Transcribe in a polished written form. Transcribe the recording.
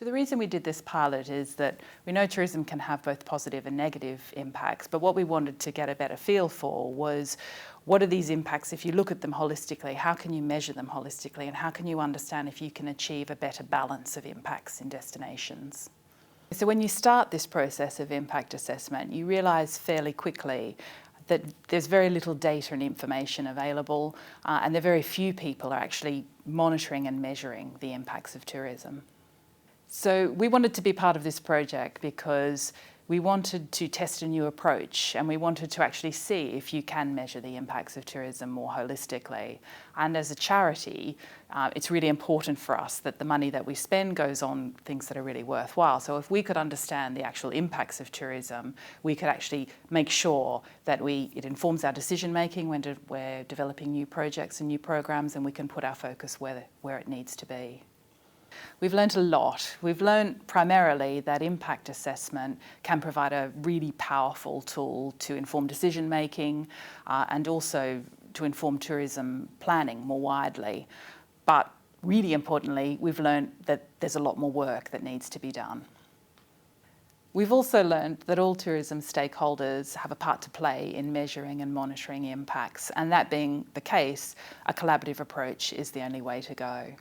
So the reason we did this pilot is that we know tourism can have both positive and negative impacts, but what we wanted to get a better feel for was what are these impacts if you look at them holistically, how can you measure them holistically, and how can you understand if you can achieve a better balance of impacts in destinations. So when you start this process of impact assessment, you realise fairly quickly that there's very little data and information available, and there are very few people are actually monitoring and measuring the impacts of tourism. So we wanted to be part of this project because we wanted to test a new approach, and we wanted to actually see if you can measure the impacts of tourism more holistically. And as a charity, it's really important for us that the money that we spend goes on things that are really worthwhile. So if we could understand the actual impacts of tourism, we could actually make sure that it informs our decision making when we're developing new projects and new programs, and we can put our focus where it needs to be. We've learned a lot. We've learned primarily that impact assessment can provide a really powerful tool to inform decision making and also to inform tourism planning more widely. But really importantly, we've learned that there's a lot more work that needs to be done. We've also learned that all tourism stakeholders have a part to play in measuring and monitoring impacts, and that being the case, a collaborative approach is the only way to go.